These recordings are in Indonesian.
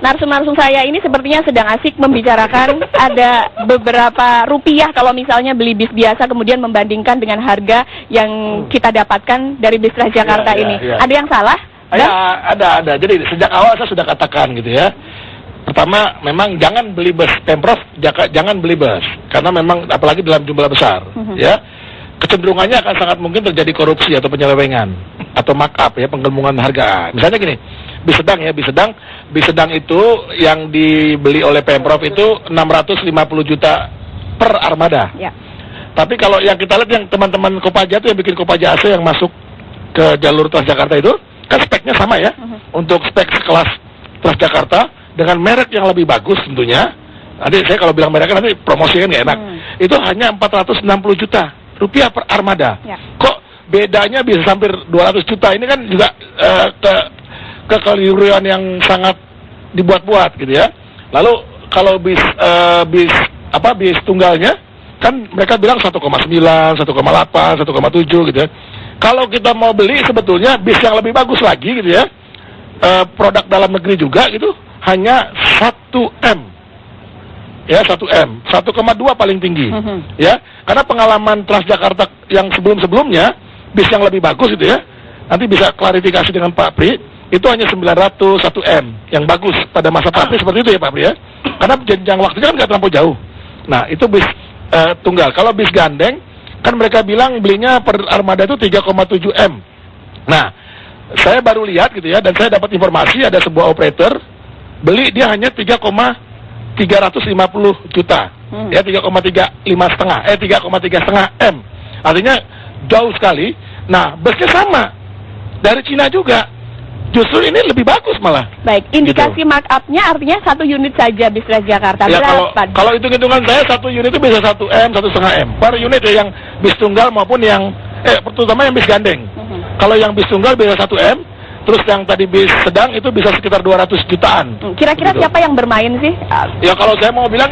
narsum-narsum saya ini sepertinya sedang asik membicarakan ada beberapa rupiah kalau misalnya beli bis biasa kemudian membandingkan dengan harga yang kita dapatkan dari bis Transjakarta ini. Ada yang salah? Ya, ada. Jadi sejak awal saya sudah katakan gitu ya. Pertama, memang jangan beli bus. Pemprov jangan beli bus. Karena memang apalagi dalam jumlah besar. Ya, kecenderungannya akan sangat mungkin terjadi korupsi atau penyelewengan. Atau markup ya, penggelembungan harga. Misalnya gini, bis sedang itu yang dibeli oleh Pemprov itu 650 juta per armada. Ya. Tapi kalau yang kita lihat yang teman-teman Kopaja itu yang bikin Kopaja AC yang masuk ke jalur Transjakarta itu, kan speknya sama ya. Untuk spek sekelas Transjakarta, dengan merek yang lebih bagus tentunya. Nanti saya kalau bilang merek nanti promosi kan nggak enak. Itu hanya 460 juta rupiah per armada. Ya. Kok bedanya bisa hampir 200 juta? Ini kan juga kekeliruan yang sangat dibuat-buat gitu ya. Lalu kalau bis tunggalnya kan mereka bilang 1,9, 1,8, 1,7 gitu ya. Kalau kita mau beli sebetulnya bis yang lebih bagus lagi gitu ya, produk dalam negeri juga gitu, hanya 1M. Ya, 1M. 1,2 paling tinggi. Ya, karena pengalaman Transjakarta yang sebelum-sebelumnya, bis yang lebih bagus itu ya, nanti bisa klarifikasi dengan Pak Pri, itu hanya 900 1M. Yang bagus pada masa Pak Pri seperti itu ya Pak Pri ya. Karena jenjang waktunya kan nggak terlampau jauh. Nah, itu bis tunggal. Kalau bis gandeng, kan mereka bilang belinya per armada itu 3,7M. Nah, saya baru lihat gitu ya, dan saya dapat informasi ada sebuah operator beli dia hanya 3,350 juta. Ya 3,3 M. Artinya jauh sekali. Nah, busnya sama. Dari Cina juga. Justru ini lebih bagus malah. Baik, indikasi gitu. Markup-nya artinya 1 unit saja bis Transjakarta. Ya, kalau hitung-hitungan saya 1 unit itu bisa 1M, 1,5M. Per unit ya, yang bis tunggal maupun yang terutama yang bis gandeng. Kalau yang bis tunggal bisa 1M. Terus yang tadi bis sedang itu bisa sekitar 200 jutaan. Kira-kira gitu. Siapa yang bermain sih? Ya kalau saya mau bilang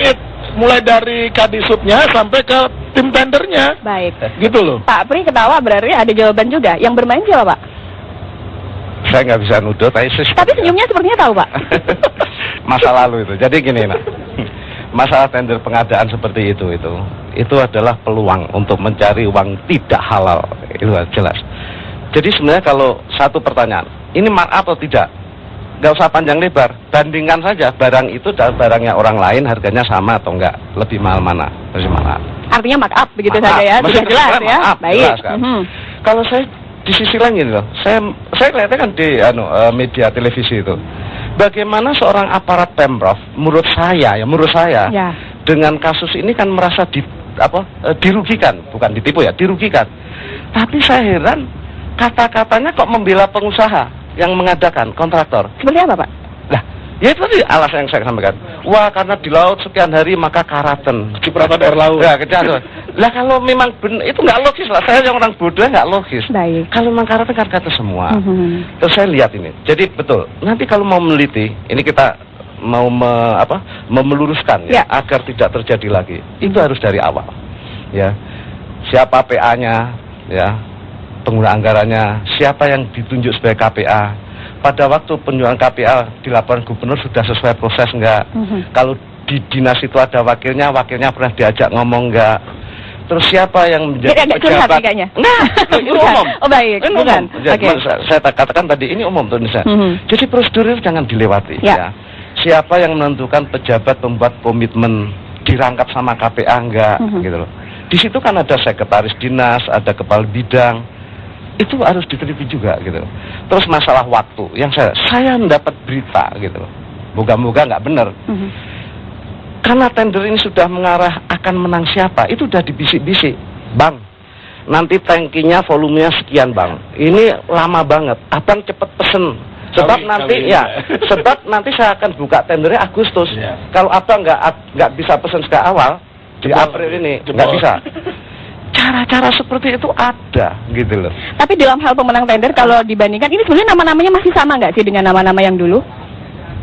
mulai dari kadisubnya sampai ke tim tendernya. Baik. Gitu loh. Pak Pri ketawa berarti ada jawaban juga. Yang bermain siapa Pak? Saya nggak bisa nuduh, tapi senyumnya sepertinya tahu Pak. Masa lalu itu. Jadi gini nak. Masalah tender pengadaan seperti itu adalah peluang untuk mencari uang tidak halal. Itu jelas. Jadi sebenarnya kalau satu pertanyaan, ini markup atau tidak? Nggak usah panjang lebar, bandingkan saja barang itu dan barangnya orang lain harganya sama atau enggak, lebih mahal mana? Lebih mahal. Artinya markup begitu saja ya, sudah jelas ya. Baik. Jelas, kan? Kalau saya di sisi lain gini loh, saya lihatnya kan di media televisi itu, bagaimana seorang aparat Pemprov, menurut saya ya. Dengan kasus ini kan merasa dirugikan, bukan ditipu ya, dirugikan. Tapi saya heran. Kata-katanya kok membela pengusaha yang mengadakan kontraktor. Seperti apa Pak? Nah, ya itu tadi alasan yang saya sampaikan. Wah, karena di laut sekian hari maka karaten. Cipratan air laut. Ya, kejadian. Lah kalau memang itu nggak logis lah. Saya yang orang bodoh nggak logis. Baik. Kalau memang karaten kan kata semua. Terus saya lihat ini. Jadi betul. Nanti kalau mau meneliti, ini kita mau meluruskan ya, agar tidak terjadi lagi. Itu harus dari awal. Ya. Siapa PA-nya, ya. Pengguna anggarannya, siapa yang ditunjuk sebagai KPA, pada waktu penjualan KPA dilaporkan gubernur sudah sesuai proses enggak, kalau di dinas itu ada wakilnya pernah diajak ngomong enggak, terus siapa yang menjadi pejabat, nah, ini umum. Oh baik, ini umum. Okay. Saya katakan tadi ini umum tuh Indonesia. Jadi prosedur itu jangan dilewati ya. Siapa yang menentukan pejabat pembuat komitmen dirangkap sama KPA enggak, gitu loh. Di situ kan ada sekretaris dinas, ada kepala bidang. Itu harus diteliti juga gitu. Terus masalah waktu yang saya mendapat berita gitu. Moga-moga nggak benar. Karena tender ini sudah mengarah akan menang siapa, itu udah dibisik-bisik. Bang, nanti tankinya volumenya sekian bang. Ini lama banget. Abang cepet pesen. Sebab nanti saya akan buka tendernya Agustus. Kalau abang nggak bisa pesen sejak awal di April ini nggak bisa. Cara-cara seperti itu ada gitu loh. Tapi dalam hal pemenang tender kalau dibandingkan ini sebenarnya nama-namanya masih sama nggak sih dengan nama-nama yang dulu?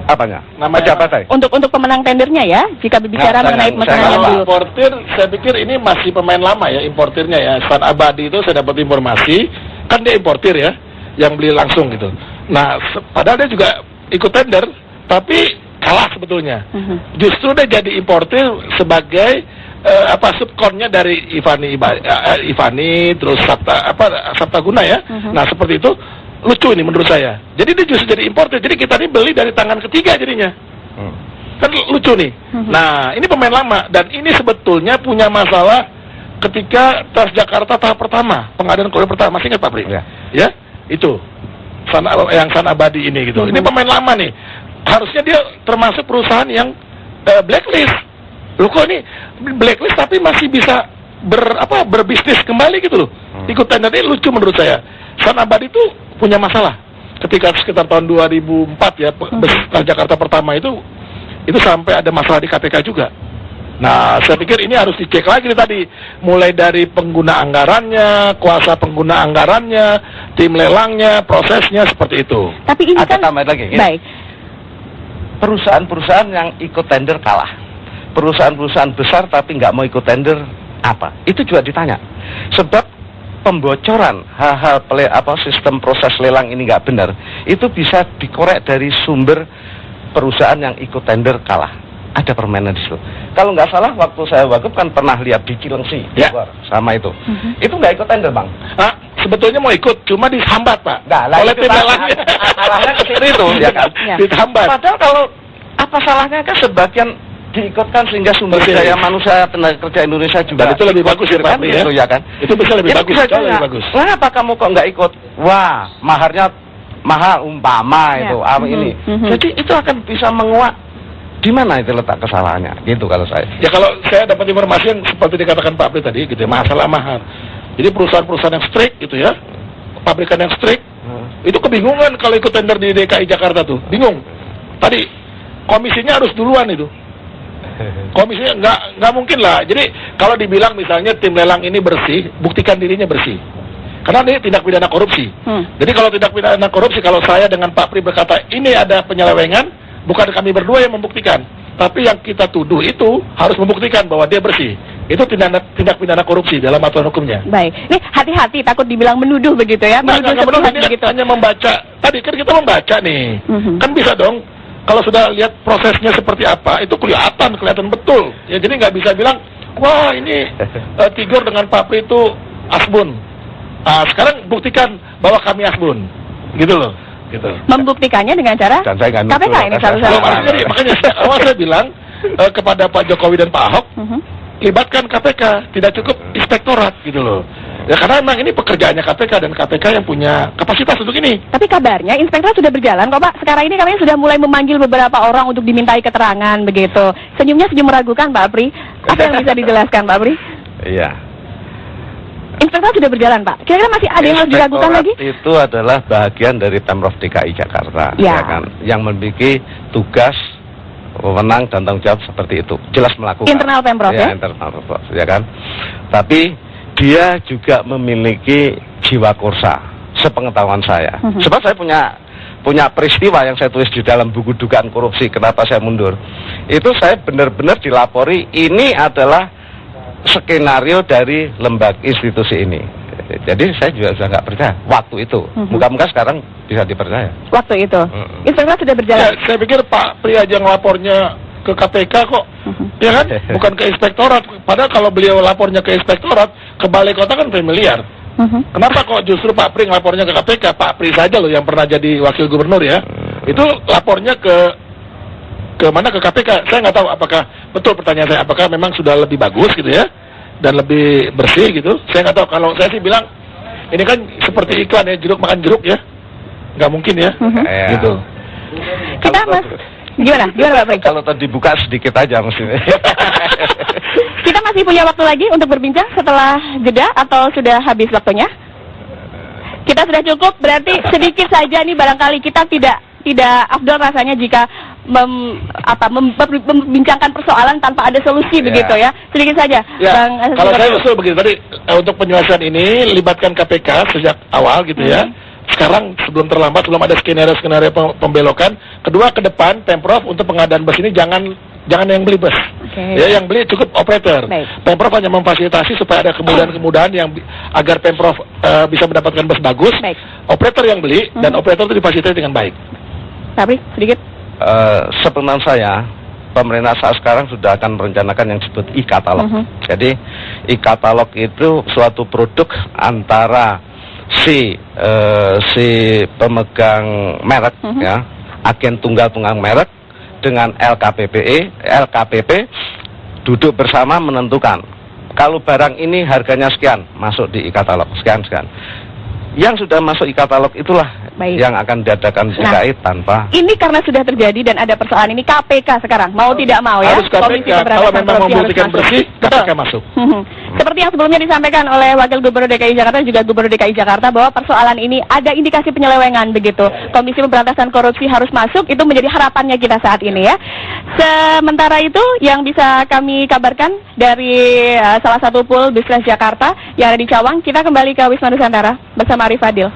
Apanya? Nama jabatan? Untuk pemenang tendernya ya, jika berbicara mengenai pemenang yang dulu. Importir, saya pikir ini masih pemain lama ya importirnya ya. Stan Abadi itu saya dapat informasi, kan dia importir ya, yang beli langsung gitu. Nah, padahal dia juga ikut tender, tapi kalah sebetulnya. Justru dia jadi importir sebagai subkonnya dari Ivani terus Sabtaguna ya. Nah seperti itu lucu ini menurut saya. Jadi dia justru jadi importir. Jadi kita ini beli dari tangan ketiga jadinya. Kan lucu nih. Nah ini pemain lama dan ini sebetulnya punya masalah ketika Transjakarta tahap pertama, pengadaan koridor pertama, masih ingat Pak Pri? Ya, itu yang San Abadi ini gitu. Ini pemain lama nih. Harusnya dia termasuk perusahaan yang blacklist. Loh kok ini blacklist tapi masih bisa berbisnis kembali gitu loh. Ikut tender ini lucu menurut saya. San Abadi itu punya masalah. Ketika sekitar tahun 2004 ya, Transjakarta pertama itu sampai ada masalah di KPK juga. Nah, saya pikir ini harus dicek lagi nih tadi. Mulai dari pengguna anggarannya, kuasa pengguna anggarannya, tim lelangnya, prosesnya, seperti itu. Tapi ini kan... tambahan lagi. Baik. Perusahaan-perusahaan yang ikut tender kalah. Perusahaan-perusahaan besar tapi nggak mau ikut tender, apa? Itu juga ditanya. Sebab pembocoran hal-hal sistem proses lelang ini nggak benar, itu bisa dikorek dari sumber perusahaan yang ikut tender kalah. Ada permainan di situ. Kalau nggak salah waktu saya wagub kan pernah lihat di Cilengsi, sama itu. Itu nggak ikut tender bang. Sebetulnya mau ikut, cuma dihambat Pak. Oleh tim lelangnya. Arahnya ke sini itu, ya kan? Dihambat. Padahal kalau apa salahnya kan sebagian diikutkan sehingga sumber daya manusia tenaga kerja Indonesia juga. Dan itu lebih bagus ya Pak Pri ya kan? Itu bisa lebih bagus. Lebih bagus. Kenapa kamu kok nggak ikut? Wah, maharnya mahal umpama itu ini. Jadi itu akan bisa menguak. Di mana itu letak kesalahannya? Gitu kalau saya. Ya kalau saya dapat informasi yang seperti dikatakan Pak Pri tadi, gitu ya, masalah mahar. Jadi perusahaan-perusahaan yang strict gitu ya, pabrikan yang strict, itu kebingungan kalau ikut tender di DKI Jakarta tuh, bingung. Tadi komisinya harus duluan itu. Komisinya nggak mungkin lah. Jadi kalau dibilang misalnya tim lelang ini bersih, buktikan dirinya bersih. Karena ini tindak pidana korupsi. Jadi kalau tindak pidana korupsi, kalau saya dengan Pak Pri berkata ini ada penyelewengan, bukan kami berdua yang membuktikan, tapi yang kita tuduh itu harus membuktikan bahwa dia bersih. Itu tindak pidana korupsi dalam aturan hukumnya. Baik. Nih hati-hati takut dibilang menuduh begitu ya. Menuduh sepihak begitu. Hanya membaca. Tadi kan kita membaca nih. Kan bisa dong. Kalau sudah lihat prosesnya seperti apa, itu kelihatan betul. Ya jadi nggak bisa bilang, wah ini Tigor dengan Pak Pri itu asbun. Sekarang buktikan bahwa kami asbun. Gitu loh. Gitu. Membuktikannya dengan cara KPK ini satu-satu. Makanya awal saya bilang kepada Pak Jokowi dan Pak Ahok, libatkan KPK, tidak cukup inspektorat gitu loh. Ya karena memang ini pekerjaannya KPK dan KPK yang punya kapasitas untuk ini. Tapi kabarnya inspektorat sudah berjalan kok Pak. Sekarang ini kami sudah mulai memanggil beberapa orang untuk dimintai keterangan begitu. Senyumnya senyum meragukan Pak Pri. Apa yang bisa dijelaskan Pak Pri? Iya. Inspektorat sudah berjalan Pak. Kira-kira masih ada yang harus diragukan lagi? Itu adalah bagian dari Pemprov DKI Jakarta, ya kan, yang memiliki tugas, wewenang dan tanggung jawab seperti itu. Jelas melakukan. Internal Pemprov ya? Internal Pemprov, ya kan. Tapi dia juga memiliki jiwa kursa, sepengetahuan saya. Sebab saya punya peristiwa yang saya tulis di dalam buku dugaan korupsi. Kenapa saya mundur? Itu saya benar-benar dilapori. Ini adalah skenario dari lembaga institusi ini. Jadi saya juga sudah nggak percaya waktu itu. Muka-muka sekarang bisa dipercaya. Waktu itu, inspektorat sudah berjalan. Saya pikir Pak Pri aja ngelapornya ke KPK kok, ya kan? Bukan ke inspektorat. Padahal kalau beliau lapornya ke inspektorat, ke balai kota kan familiar. Kenapa kok justru Pak Pri ngelapornya ke KPK? Pak Pri saja loh yang pernah jadi wakil gubernur ya. Itu lapornya ke mana, ke KPK. Saya nggak tahu apakah betul pertanyaan saya, apakah memang sudah lebih bagus gitu ya dan lebih bersih gitu. Saya nggak tahu. Kalau saya sih bilang ini kan seperti iklan ya, jeruk makan jeruk ya, nggak mungkin ya gitu. Kita mas gimana Pak Pri? Kalau tadi buka sedikit aja mestinya. Kita masih punya waktu lagi untuk berbincang setelah jeda atau sudah habis waktunya? Kita sudah cukup, berarti sedikit saja nih, barangkali kita tidak afdol rasanya jika membincangkan persoalan tanpa ada solusi begitu ya. Sedikit saja. Bang, kalau saya usul begitu tadi, untuk penyelesaian ini libatkan KPK sejak awal gitu ya. Sekarang sebelum terlambat, belum ada skenario pembelokan. Kedua, ke depan Pemprov untuk pengadaan bus ini jangan yang beli bus. Ya, yang beli cukup operator. Pemprov hanya memfasilitasi supaya ada kemudahan-kemudahan yang agar Pemprov bisa mendapatkan bus bagus. Operator yang beli dan operator itu difasilitasi dengan baik. Tapi sedikit. sepengetahuan saya, pemerintah saat sekarang sudah akan merencanakan yang disebut e-katalog. Jadi e-katalog itu suatu produk antara si pemegang merek, ya, agen tunggal pemegang merek dengan LKPP duduk bersama menentukan kalau barang ini harganya sekian, masuk di e-katalog sekian. Yang sudah masuk e-katalog itulah yang akan diadakan DKI tanpa. Ini karena sudah terjadi dan ada persoalan ini, KPK sekarang mau tidak mau ya. Harus KPK, kalau memang membuktikan bersih, KPK masuk. Seperti yang sebelumnya disampaikan oleh Wakil Gubernur DKI Jakarta juga Gubernur DKI Jakarta bahwa persoalan ini ada indikasi penyelewengan begitu. Komisi Pemberantasan Korupsi harus masuk, itu menjadi harapannya kita saat ini ya. Sementara itu yang bisa kami kabarkan dari salah satu pool Bus Transjakarta yang ada di Cawang, kita kembali ke Wisma Nusantara bersama Arif Fadil.